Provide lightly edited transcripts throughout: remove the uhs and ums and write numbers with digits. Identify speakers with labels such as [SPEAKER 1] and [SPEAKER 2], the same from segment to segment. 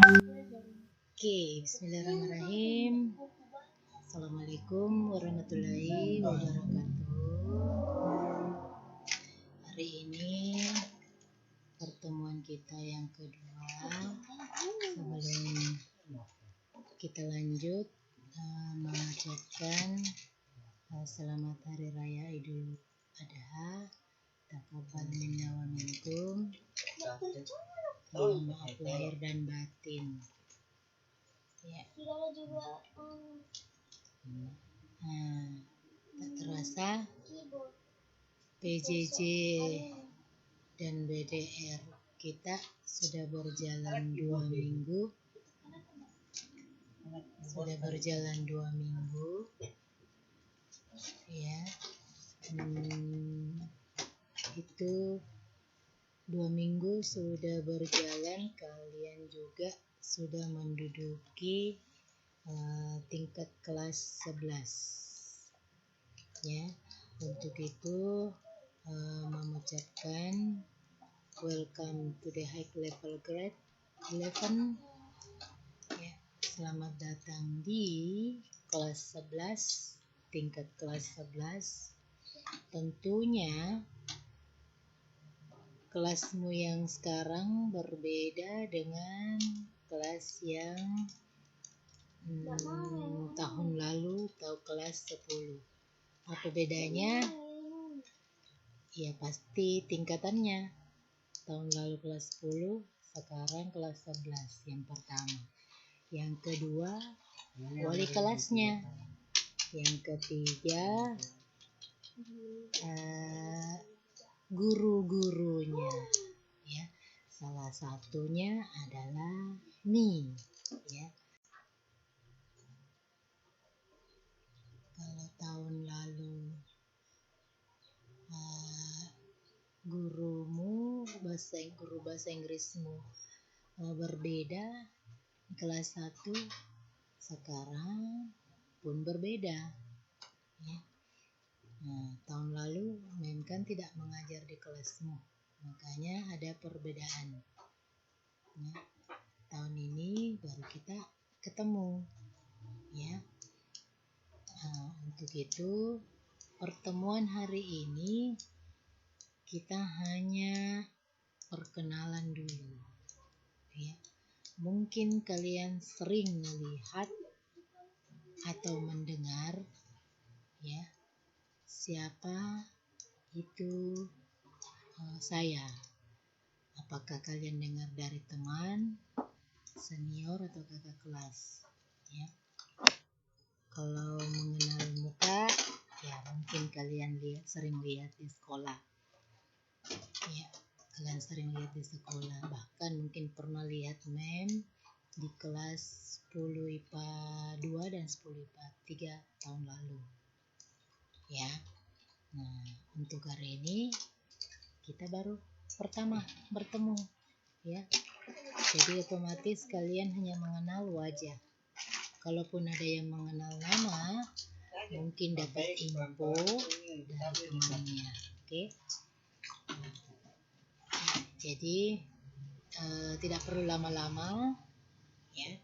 [SPEAKER 1] Oke, bismillahirrahmanirrahim. Assalamualaikum warahmatullahi wabarakatuh. Hari ini pertemuan kita yang kedua. Sebelum kita lanjut, mengucapkan selamat Hari Raya Idul Adha. Taqabbal minna wa minkum. Maaf lahir dan batin. Ya. Tak terasa PJJ dan BDR kita sudah berjalan 2 minggu. Ya. Itu 2 minggu sudah berjalan, kalian juga sudah menduduki tingkat kelas 11 ya. Untuk itu mengucapkan welcome to the high level grade 11 ya. Selamat datang di kelas 11, tingkat kelas 11. Tentunya kelasmu yang sekarang berbeda dengan kelas yang tahun lalu atau kelas 10. Apa bedanya? Ya pasti tingkatannya. Tahun lalu kelas 10, sekarang kelas 11 yang pertama. Yang kedua, wali kelasnya. Yang ketiga, guru-gurunya ya. Salah satunya adalah Mi ya. Kalau tahun lalu guru bahasa Inggrismu berbeda kelas 1, sekarang pun berbeda ya. Tahun lalu Mem kan tidak mengajar di kelasmu, makanya ada perbedaan ya. Tahun ini baru kita ketemu ya. Untuk itu pertemuan hari ini kita hanya perkenalan dulu ya. Mungkin kalian sering melihat atau mendengar ya, siapa itu saya. Apakah kalian dengar dari teman, senior atau kakak kelas ya. Kalau mengenal muka ya mungkin kalian sering lihat di sekolah ya. Kalian sering lihat di sekolah, bahkan mungkin pernah lihat Mem di kelas 10 IPA 2 dan 10 IPA 3 tahun lalu ya. Nah, untuk hari ini kita baru pertama bertemu ya. Jadi otomatis kalian hanya mengenal wajah. Kalaupun ada yang mengenal nama, mungkin dapat info dari temannya. Oke. Jadi tidak perlu lama-lama ya.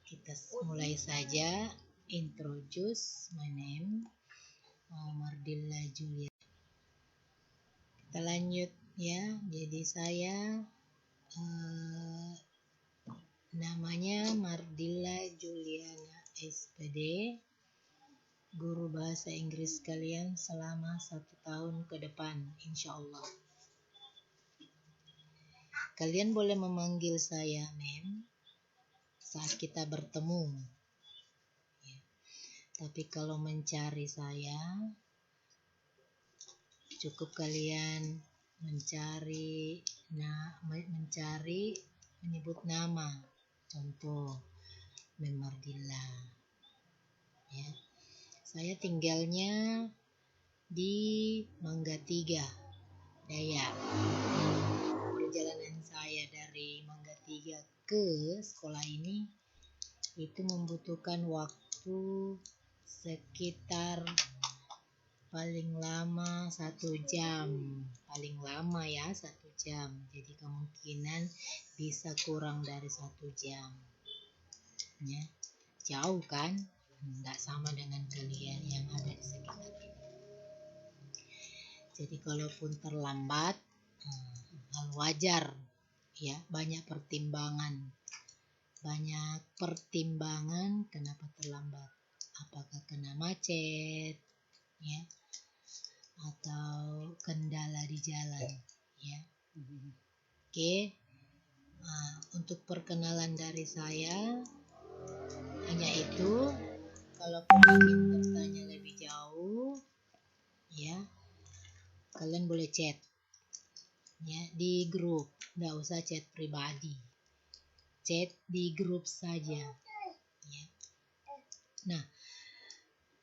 [SPEAKER 1] Kita mulai saja. Introduce my name, Mardilla Julia. Kita lanjut ya. Jadi saya namanya Mardilla Juliana SPD, guru bahasa Inggris kalian selama 1 tahun ke depan, insya Allah. Kalian boleh memanggil saya Mem saat kita bertemu ya. Tapi kalau mencari saya, cukup kalian mencari menyebut nama. Contoh Mem Mardilla ya. Saya tinggalnya di Mangga 3 Dayak. Perjalanan saya dari Mangga 3 ke sekolah ini itu membutuhkan waktu sekitar paling lama 1 jam, paling lama ya 1 jam. Jadi kemungkinan bisa kurang dari 1 jam. Ya, jauh kan? Nggak sama dengan kalian yang ada di sekitar. Jadi kalaupun terlambat, hal wajar ya, banyak pertimbangan kenapa terlambat. Apakah kena macet ya, atau kendala di jalan ya. Oke. Untuk perkenalan dari saya hanya itu. Kalau ingin bertanya lebih jauh ya, kalian boleh chat ya di grup, nggak usah chat pribadi, chat di grup saja ya. Nah,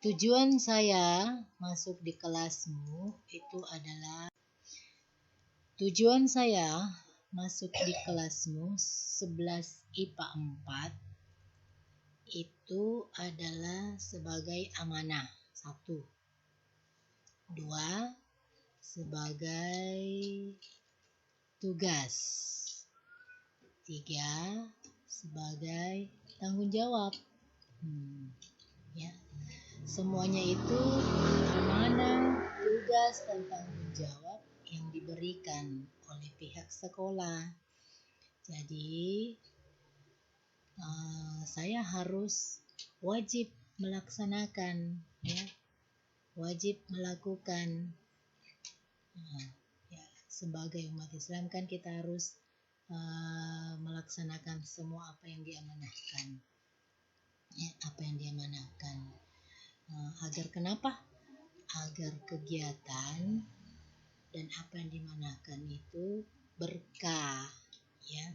[SPEAKER 1] tujuan saya masuk di kelasmu itu adalah 11 IPA 4 itu adalah sebagai amanah. 1, 2 sebagai tugas, 3 sebagai tanggung jawab. Ya, semuanya itu amanah, tugas, dan tanggung jawab yang diberikan oleh pihak sekolah. Jadi saya harus wajib melaksanakan ya, wajib melakukan. Ya, sebagai umat Islam kan kita harus melaksanakan semua apa yang diamanahkan ya, agar kenapa? Agar kegiatan dan apa yang dimanahkan itu berkah ya,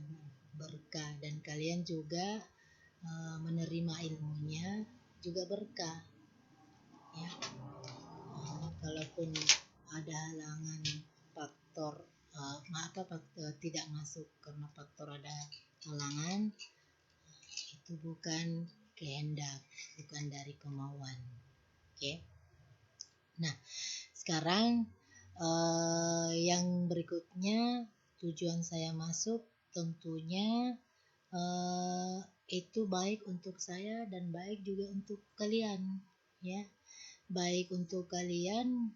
[SPEAKER 1] berkah, dan kalian juga menerima ilmunya juga berkah ya. Kalaupun ada halangan faktor tidak masuk karena faktor ada halangan, itu bukan kehendak, bukan dari kemauan. Oke. Nah, sekarang yang berikutnya, tujuan saya masuk tentunya itu baik untuk saya dan baik juga untuk kalian ya. Baik untuk kalian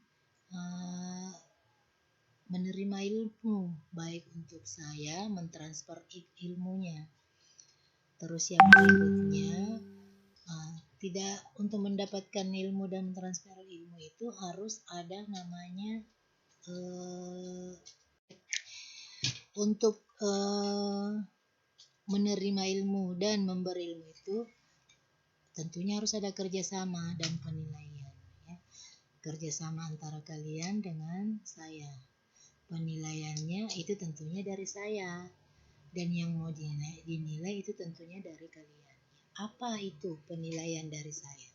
[SPEAKER 1] menerima ilmu, baik untuk saya mentransfer ilmunya. Terus yang berikutnya, tidak, untuk mendapatkan ilmu dan mentransfer ilmu itu harus ada namanya untuk menerima ilmu dan memberi ilmu itu tentunya harus ada kerjasama dan penilaian ya. Kerjasama antara kalian dengan saya. Penilaiannya itu tentunya dari saya, dan yang mau dinilai itu tentunya dari kalian. Apa itu penilaian dari saya?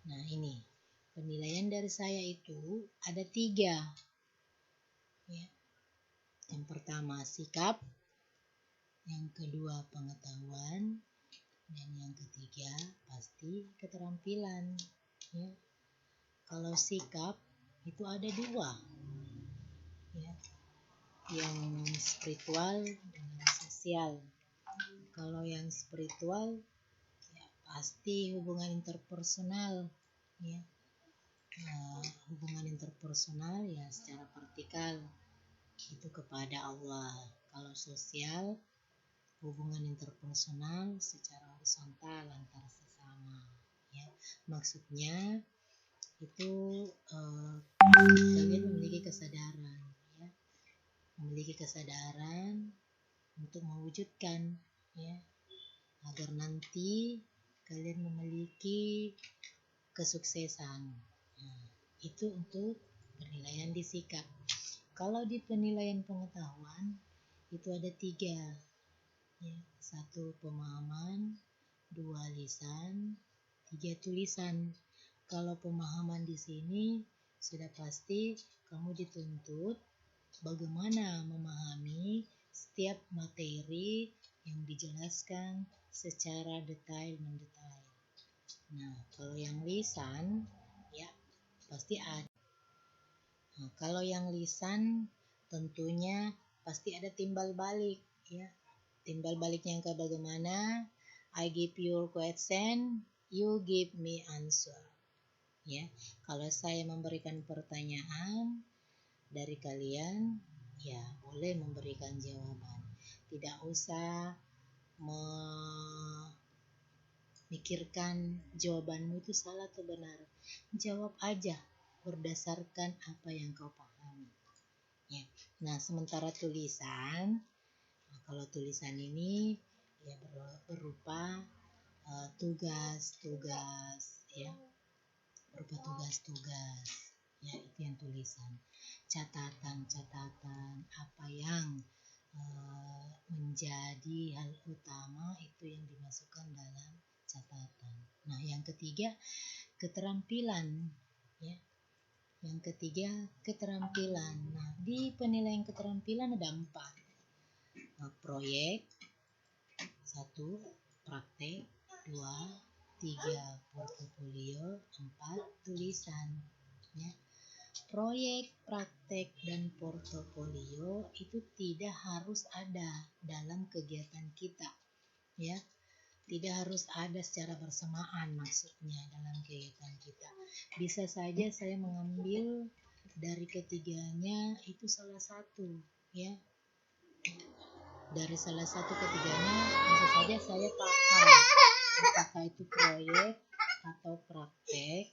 [SPEAKER 1] Nah, ini penilaian dari saya itu ada 3 ya. Yang pertama sikap, yang kedua pengetahuan, dan yang ketiga pasti keterampilan ya. Kalau sikap itu ada 2 ya, yang spiritual dan yang sosial. Kalau yang spiritual ya pasti hubungan interpersonal ya. Hubungan interpersonal ya secara vertikal itu kepada Allah. Kalau sosial, hubungan interpersonal secara horizontal antar sesama ya. Maksudnya itu kalian memiliki kesadaran ya, memiliki kesadaran untuk mewujudkan ya, agar nanti kalian memiliki kesuksesan. Nah, itu untuk penilaian di sikap. Kalau di penilaian pengetahuan itu ada 3 ya. 1 pemahaman, 2 lisan, 3 tulisan. Kalau pemahaman di sini sudah pasti kamu dituntut bagaimana memahami setiap materi yang dijelaskan secara detail mendetail. Nah, kalau yang lisan ya pasti ada. Nah, kalau yang lisan tentunya pasti ada timbal balik ya. Timbal baliknya yang bagaimana? I give you question, you give me answer. Ya, kalau saya memberikan pertanyaan dari kalian, ya boleh memberikan jawaban. Tidak usah memikirkan jawabanmu itu salah atau benar. Jawab aja berdasarkan apa yang kau pahami. Ya. Nah, sementara tulisan, kalau tulisan ini ya berupa tugas-tugas ya, berupa tugas-tugas ya, itu yang tulisan. Catatan-catatan apa yang menjadi hal utama itu yang dimasukkan dalam catatan. Nah, yang ketiga keterampilan ya. Yang ketiga keterampilan. Nah, di penilaian keterampilan ada 4. Proyek 1, praktek 2, 3, portofolio 4, tulisan ya. Proyek, praktek, dan portofolio itu tidak harus ada dalam kegiatan kita ya. Tidak harus ada secara bersamaan maksudnya dalam kegiatan kita. Bisa saja saya mengambil dari ketiganya itu salah satu ya. Dari salah satu ketiganya bisa saja saya pakai, apakah itu proyek atau praktek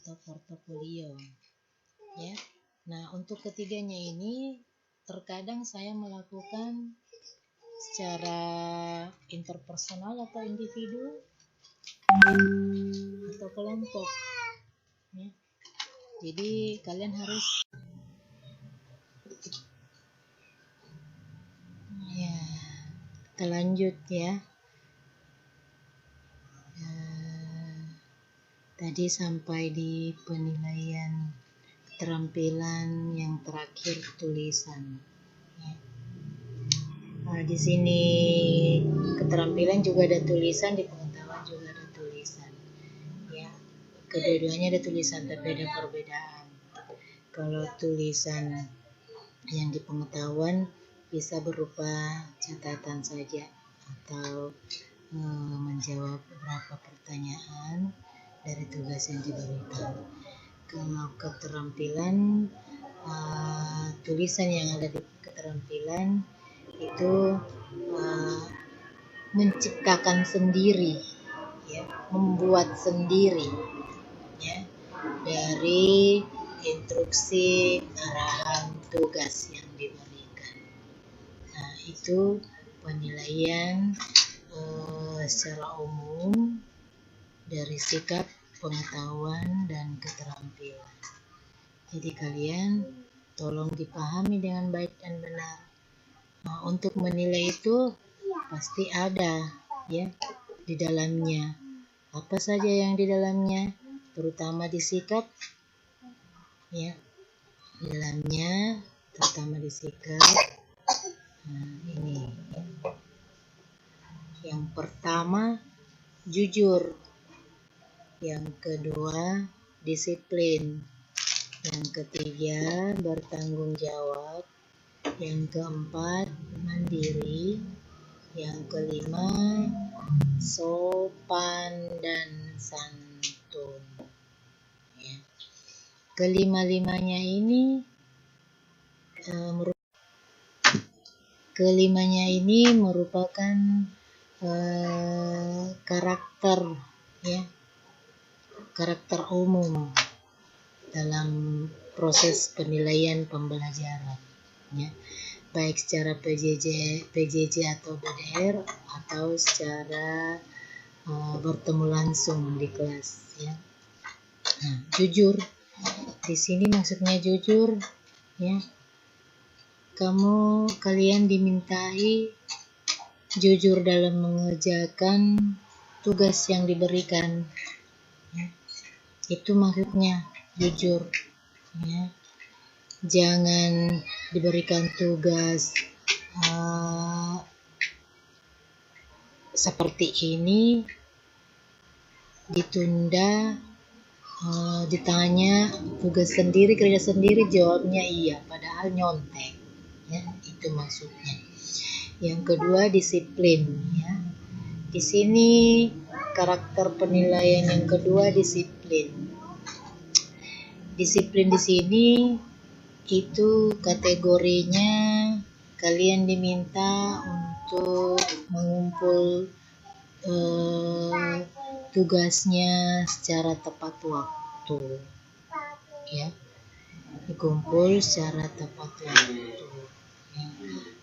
[SPEAKER 1] atau portofolio ya. Nah, untuk ketiganya ini terkadang saya melakukan secara interpersonal atau individu atau kelompok ya. Jadi kalian harus ya. Kita lanjut ya. Tadi sampai di penilaian keterampilan yang terakhir tulisan ya. Nah, di sini keterampilan juga ada tulisan, di pengetahuan juga ada tulisan ya. Kedua-duanya ada tulisan tapi ada perbedaan. Kalau tulisan yang di pengetahuan bisa berupa catatan saja atau menjawab beberapa pertanyaan dari tugas yang diberikan. Kalau keterampilan tulisan yang ada di keterampilan itu menciptakan sendiri ya, membuat sendiri ya, dari instruksi arahan tugas yang diberikan. Nah, itu penilaian secara umum dari sikap, pengetahuan, dan keterampilan. Jadi kalian tolong dipahami dengan baik dan benar. Nah, untuk menilai itu pasti ada ya di dalamnya. Apa saja yang di dalamnya, terutama di sikap ya. Di dalamnya terutama di sikap. Nah, ini ya. Yang pertama jujur. Yang kedua disiplin. Yang ketiga bertanggung jawab. Yang keempat mandiri. Yang kelima sopan dan santun ya. Kelima-limanya ini merupakan karakter ya, karakter umum dalam proses penilaian pembelajaran ya, baik secara PJJ atau BDR atau secara bertemu langsung di kelas ya. Nah, jujur di sini maksudnya jujur ya. Kalian dimintai jujur dalam mengerjakan tugas yang diberikan ya. Itu maksudnya jujur ya. Jangan diberikan tugas seperti ini ditunda, ditanya tugas sendiri, kerja sendiri, jawabnya iya, padahal nyontek, ya, itu maksudnya. Yang kedua, disiplin, ya. Di sini karakter penilaian yang kedua, disiplin. Disiplin di sini itu kategorinya kalian diminta untuk mengumpul tugasnya secara tepat waktu, ya, dikumpul secara tepat waktu, ya.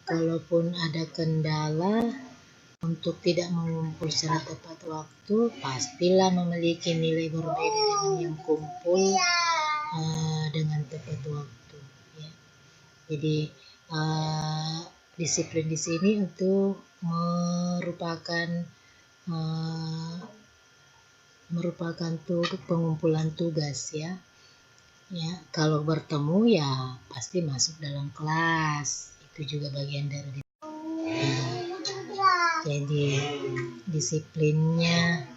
[SPEAKER 1] Kalaupun ada kendala untuk tidak mengumpul secara tepat waktu, pastilah memiliki nilai berbeda dengan yang kumpul dengan tepat waktu, ya. Jadi disiplin di sini untuk merupakan pengumpulan tugas, ya. Ya, kalau bertemu ya pasti masuk dalam kelas, itu juga bagian dari jadi disiplinnya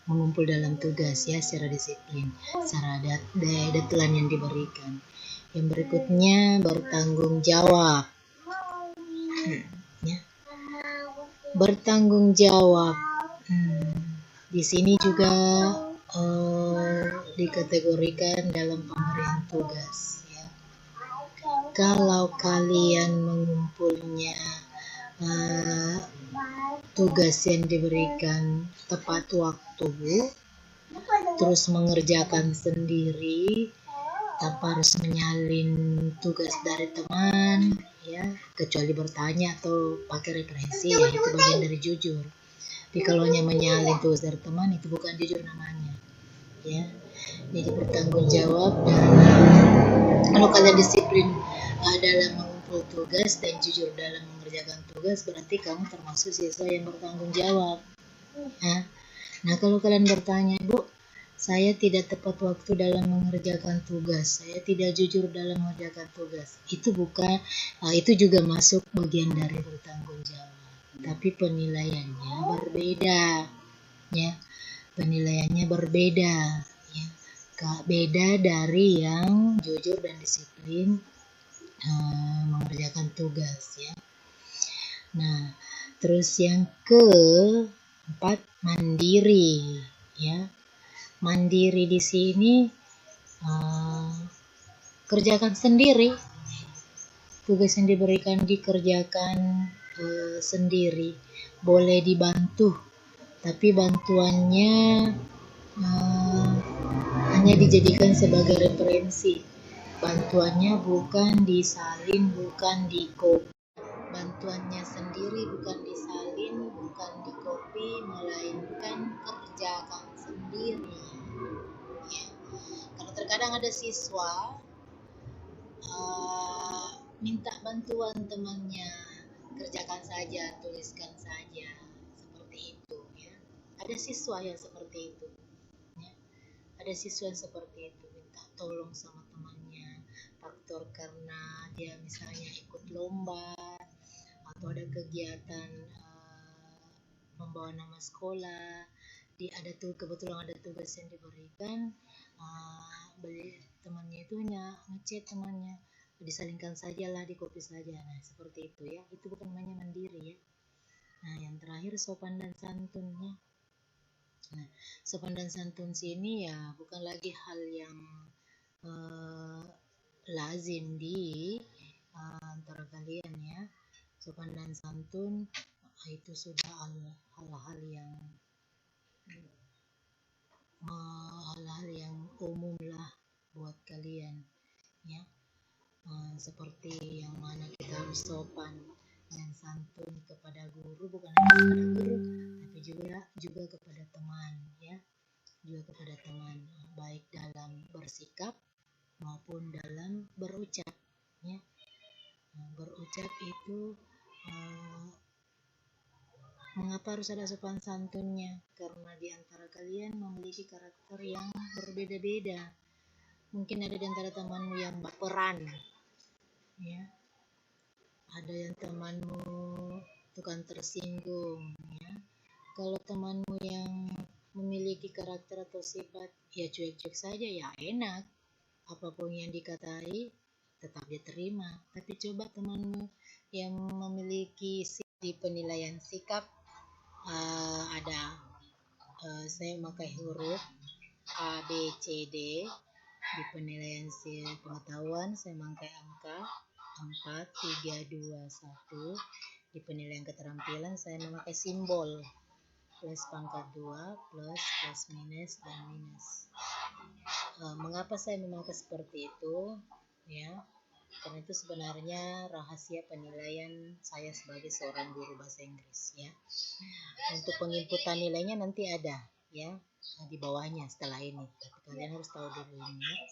[SPEAKER 1] mengumpul dalam tugas, ya, secara disiplin, secara deadline yang diberikan. Yang berikutnya, bertanggung jawab, ya. Bertanggung jawab di sini juga dikategorikan dalam pemberian tugas, ya. Kalau kalian mengumpulnya tugas yang diberikan tepat waktu, terus mengerjakan sendiri tanpa harus menyalin tugas dari teman, ya, kecuali bertanya atau pakai referensi, ya, itu bagian dari jujur. Tapi kalau hanya menyalin tugas dari teman, itu bukan jujur namanya, ya. Jadi bertanggung jawab, dan kalau kalian disiplin dalam mengumpul tugas dan jujur dalam mengerjakan tugas, berarti kamu termasuk siswa yang bertanggung jawab. Nah, kalau kalian bertanya, Bu, saya tidak tepat waktu dalam mengerjakan tugas, saya tidak jujur dalam mengerjakan tugas, itu juga masuk bagian dari bertanggung jawab. Tapi penilaiannya berbeda, ya. Penilaiannya berbeda, ya. Beda dari yang jujur dan disiplin mengerjakan tugas, ya. Nah, terus yang keempat, mandiri, ya. Mandiri di sini kerjakan sendiri, tugas yang diberikan dikerjakan sendiri. Boleh dibantu, tapi bantuannya hanya dijadikan sebagai referensi. Bantuannya bukan disalin, bukan dikopi. Bantuannya sendiri bukan disalin, bukan dikopi, melainkan kerjakan sendiri, ya. Karena terkadang ada siswa minta bantuan temannya, kerjakan saja, tuliskan saja, seperti itu, ya. Ada siswa yang seperti itu, ya. Ada siswa yang seperti itu, minta tolong sama temannya, faktor karena dia misalnya ikut lomba atau ada kegiatan membawa nama sekolah, kebetulan ada tugas yang diberikan, temannya itu hanya ngechat temannya, disalingkan sajalah, dikopi saja. Nah, seperti itu, ya. Itu bukan namanya mandiri, ya. Nah, yang terakhir, sopan dan santunnya. Nah, sopan dan santun sini ya bukan lagi hal yang lazim di antara kalian, ya. Sopan dan santun itu sudah hal-hal yang umum lah buat kalian, ya. Seperti yang mana kita harus sopan dan santun kepada guru, bukan hanya kepada guru, tapi juga kepada teman, ya. Juga kepada teman, baik dalam bersikap maupun dalam berucap, ya. Berucap itu mengapa harus ada sopan santunnya? Karena di antara kalian memiliki karakter yang berbeda-beda. Mungkin ada di antara temanmu yang baperan, ya. Ada yang temanmu bukan tersinggung ya. Kalau temanmu yang memiliki karakter atau sifat ya cuek-cuek saja ya enak, apapun yang dikatai tetap diterima. Tapi coba temanmu yang memiliki di penilaian sikap, ada saya memakai huruf A, B, C, D. Di penilaian pengetahuan saya memakai angka 4, 3, 2, 1. Di penilaian keterampilan saya memakai simbol plus pangkat 2, plus, minus, dan minus. Mengapa saya memakai seperti itu? Ya, karena itu sebenarnya rahasia penilaian saya sebagai seorang guru bahasa Inggris ya. Untuk penginputan nilainya nanti ada ya di bawahnya setelah ini. Tapi kalian harus tahu dulu ini ya.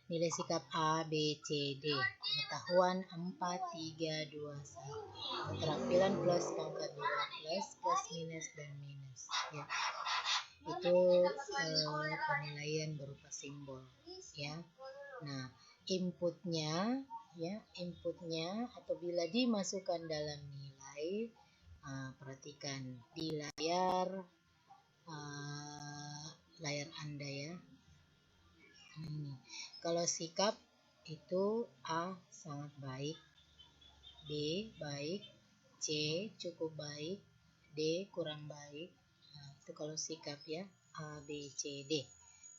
[SPEAKER 1] Nilai sikap A, B, C, D. Pengetahuan 4, 3, 2, 1. Keterampilan plus pangkat 2 plus, minus, dan minus ya. Itu penilaian berupa simbol ya. Nah, inputnya apabila dimasukkan dalam nilai, perhatikan di layar Anda ya. Ini kalau sikap itu A sangat baik, B baik, C cukup baik, D kurang baik. Nah, itu kalau sikap ya, A, B, C, D.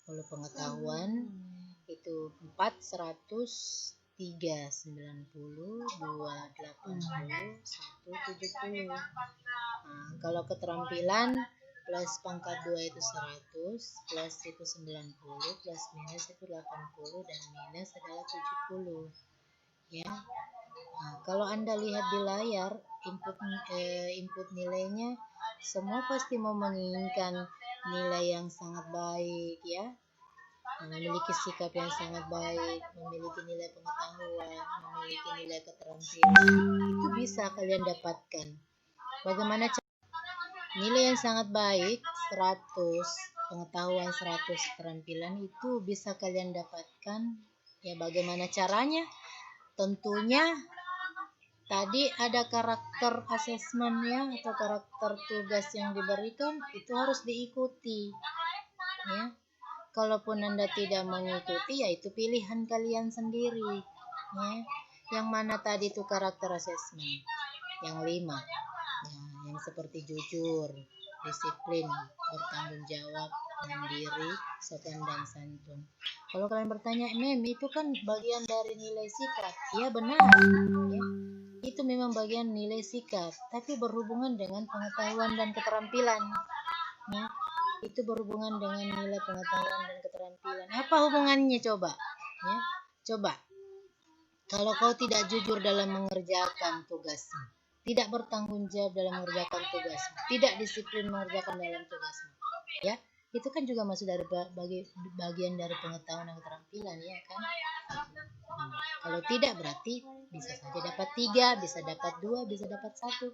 [SPEAKER 1] Kalau pengetahuan itu 4 100, 3 90, 2 80, 1 70. Nah, kalau keterampilan plus pangkat 2 itu 100, plus itu 90, plus minus itu 80, dan minus adalah 70 ya. Nah, kalau Anda lihat di layar input nilainya, semua pasti mau menginginkan nilai yang sangat baik ya. Memiliki sikap yang sangat baik, memiliki nilai pengetahuan, memiliki nilai keterampilan. Itu bisa kalian dapatkan. Bagaimana nilai yang sangat baik 100, pengetahuan 100, keterampilan itu bisa kalian dapatkan ya. Bagaimana caranya? Tentunya tadi ada karakter asesmen ya, atau karakter tugas yang diberikan itu harus diikuti ya. Kalaupun Anda tidak mengikuti, ya itu pilihan kalian sendiri ya. Yang mana tadi itu karakter asesmen? Yang 5 ya, yang seperti jujur, disiplin, bertanggung jawab, mandiri, sopan dan santun. Kalau kalian bertanya, Mem, itu kan bagian dari nilai sikap. Ya benar ya, itu memang bagian nilai sikap, tapi berhubungan dengan pengetahuan dan keterampilan ya. Itu berhubungan dengan nilai pengetahuan dan keterampilan. Apa hubungannya coba? Ya, coba. Kalau kau tidak jujur dalam mengerjakan tugasmu, tidak bertanggung jawab dalam mengerjakan tugasmu, tidak disiplin mengerjakan dalam tugasmu, ya, itu kan juga masuk dari bagian dari pengetahuan dan keterampilan, ya kan? Kalau tidak berarti bisa saja dapat 3, bisa dapat 2, bisa dapat 1.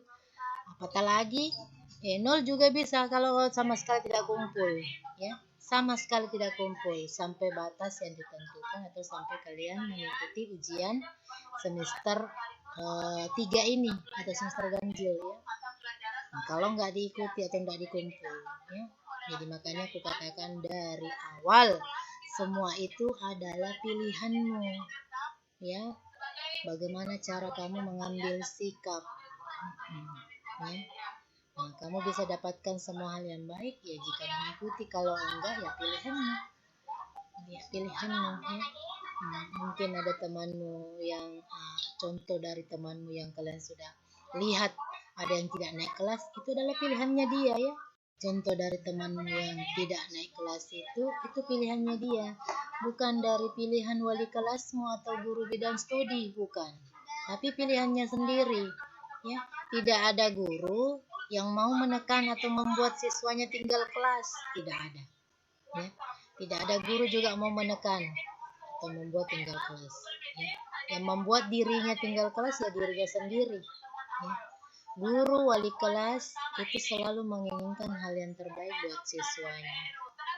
[SPEAKER 1] Apatah lagi 0 juga bisa kalau sama sekali tidak kumpul ya, sama sekali tidak kumpul sampai batas yang ditentukan atau sampai kalian mengikuti ujian semester 3 ini atau semester ganjil ya. Nah, kalau nggak diikuti atau nggak dikumpul ya, jadi makanya aku katakan dari awal semua itu adalah pilihanmu ya. Bagaimana cara kamu mengambil sikap ya. Nah, kamu bisa dapatkan semua hal yang baik ya jika mengikuti. Kalau enggak ya pilihanmu ya. Mungkin ada temanmu yang contoh dari temanmu yang kalian sudah lihat ada yang tidak naik kelas, itu adalah pilihannya dia ya. Contoh dari temanmu yang tidak naik kelas itu pilihannya dia, bukan dari pilihan wali kelasmu atau guru bidang studi, bukan, tapi pilihannya sendiri ya. Tidak ada guru yang mau menekan atau membuat siswanya tinggal kelas, tidak ada ya. Tidak ada guru juga mau menekan atau membuat tinggal kelas ya. Yang membuat dirinya tinggal kelas ya dirinya sendiri ya. Guru wali kelas itu selalu menginginkan hal yang terbaik buat siswanya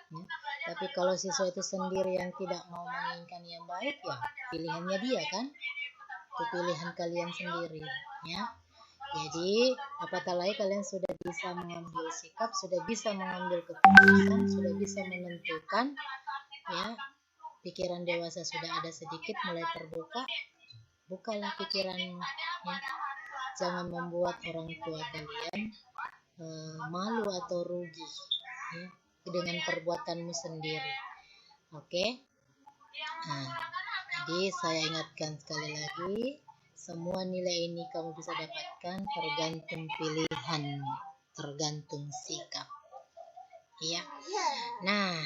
[SPEAKER 1] ya. Tapi kalau siswa itu sendiri yang tidak mau menginginkan yang baik ya pilihannya dia kan, itu pilihan kalian sendiri ya. Jadi apatah lagi kalian sudah bisa mengambil sikap, sudah bisa mengambil keputusan, sudah bisa menentukan, ya. Pikiran dewasa sudah ada sedikit mulai terbuka. Bukalah pikiranmu, ya. Jangan membuat orang tua kalian malu atau rugi, ya, dengan perbuatanmu sendiri. Oke? Nah, jadi saya ingatkan sekali lagi, semua nilai ini kamu bisa dapatkan tergantung pilihan, tergantung sikap. Ya. Nah,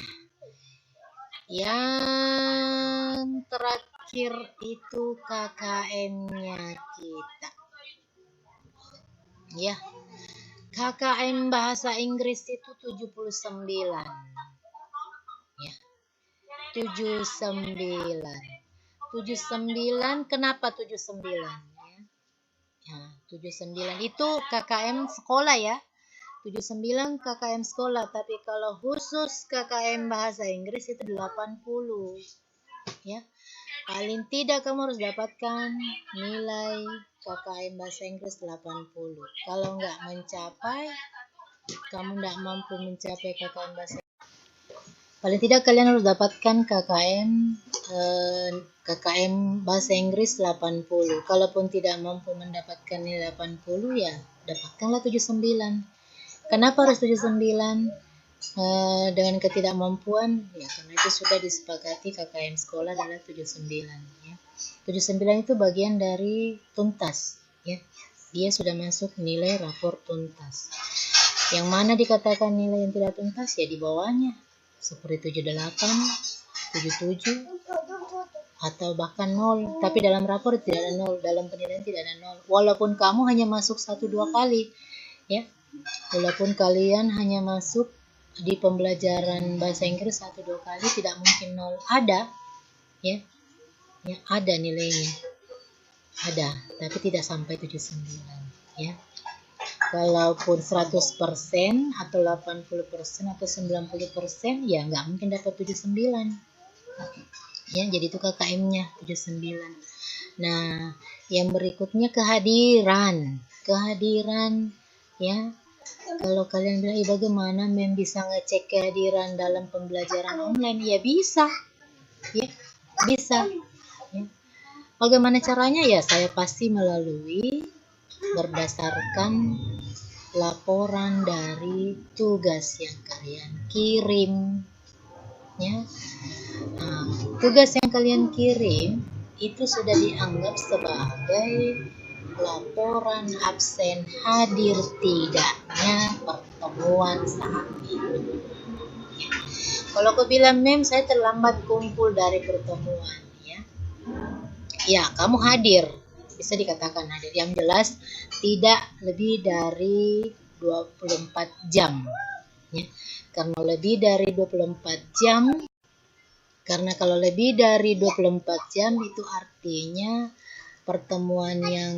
[SPEAKER 1] yang terakhir itu KKM-nya kita. Ya. KKM bahasa Inggris itu 79. Ya. 79. Kenapa 79? Ya, 79 itu KKM sekolah ya. 79 KKM sekolah, tapi kalau khusus KKM bahasa Inggris itu 80. Ya. Paling tidak kamu harus dapatkan nilai KKM bahasa Inggris 80. Kalau nggak mencapai, kamu nggak mampu mencapai KKM bahasa Inggris, paling tidak kalian harus dapatkan KKM bahasa Inggris 80. Kalaupun tidak mampu mendapatkan nilai 80, ya dapatkanlah 79. Kenapa harus 79? Dengan ketidakmampuan, ya karena itu sudah disepakati KKM sekolah adalah 79, ya. 79 itu bagian dari tuntas, ya. Dia sudah masuk nilai rapor tuntas. Yang mana dikatakan nilai yang tidak tuntas, ya di bawahnya, seperti 78, 77, atau bahkan 0. Tapi dalam rapor tidak ada 0, dalam penilaian tidak ada 0. Walaupun kamu hanya masuk 1-2 kali, ya. Walaupun kalian hanya masuk di pembelajaran bahasa Inggris 1-2 kali, tidak mungkin 0. Ada, ya. Ya, ada nilainya. Ada, tapi tidak sampai 79, ya. Kalaupun 100% atau 80% atau 90%, ya nggak mungkin dapat 79. Ya, jadi itu KKM-nya 79. Nah, yang berikutnya kehadiran, ya. Kalau kalian bilang, bagaimana Mem bisa ngecek kehadiran dalam pembelajaran online? Ya bisa, ya bisa. Ya. Bagaimana caranya? Ya saya pasti melalui berdasarkan laporan dari tugas yang kalian kirim, ya. Nah, tugas yang kalian kirim itu sudah dianggap sebagai laporan absen hadir tidaknya pertemuan saat ini. Kalau aku bilang, Mem, saya terlambat kumpul dari pertemuan, ya. Ya, kamu hadir, bisa dikatakan hadir. Yang jelas tidak lebih dari 24 jam, ya. Karena lebih dari 24 jam, karena kalau lebih dari 24 jam itu artinya pertemuan yang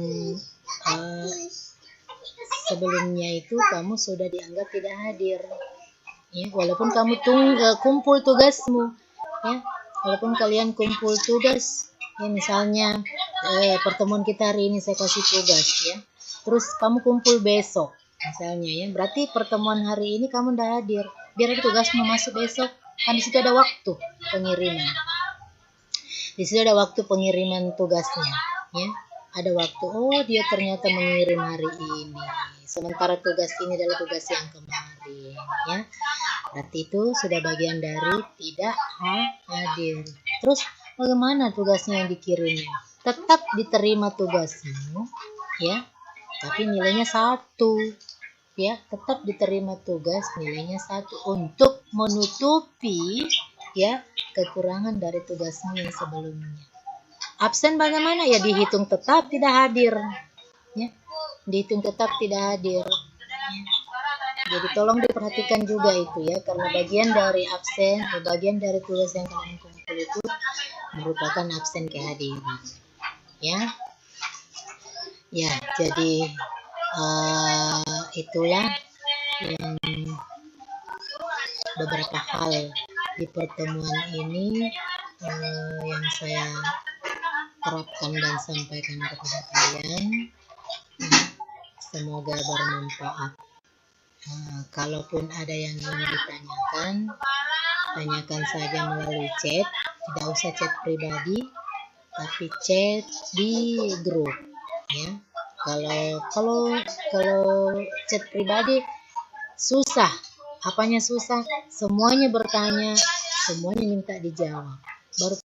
[SPEAKER 1] sebelumnya itu kamu sudah dianggap tidak hadir, ya. Walaupun kamu kumpul tugasmu, ya. Walaupun kalian kumpul tugas, ya, misalnya pertemuan kita hari ini saya kasih tugas, ya. Terus kamu kumpul besok, misalnya, ya. Berarti pertemuan hari ini kamu tidak hadir. Biar tugasmu masuk besok. Kan di situ ada waktu pengiriman. Di situ ada waktu pengiriman tugasnya, ya. Ada waktu, oh dia ternyata mengirim hari ini, sementara tugas ini adalah tugas yang kemarin, ya. Berarti itu sudah bagian dari tidak hadir. Terus bagaimana tugasnya yang dikirimnya? Tetap diterima tugasmu, ya, tapi nilainya 1, ya. Tetap diterima tugas, nilainya 1 untuk menutupi, ya, kekurangan dari tugasmu yang sebelumnya. Absen bagaimana? Ya dihitung tetap tidak hadir, ya. Dihitung tetap tidak hadir, ya. Jadi tolong diperhatikan juga itu, ya, karena bagian dari absen, bagian dari tugas yang kalian kumpul itu merupakan absen kehadiran, ya. Ya, jadi itulah yang beberapa hal di pertemuan ini yang saya terapkan dan sampaikan kepada kalian. Semoga bermanfaat. Kalaupun ada yang ingin ditanyakan, tanyakan saja melalui chat. Tidak usah chat pribadi, tapi chat di grup, ya. Kalau chat pribadi susah. Apanya susah? Semuanya bertanya, semuanya minta dijawab. Baru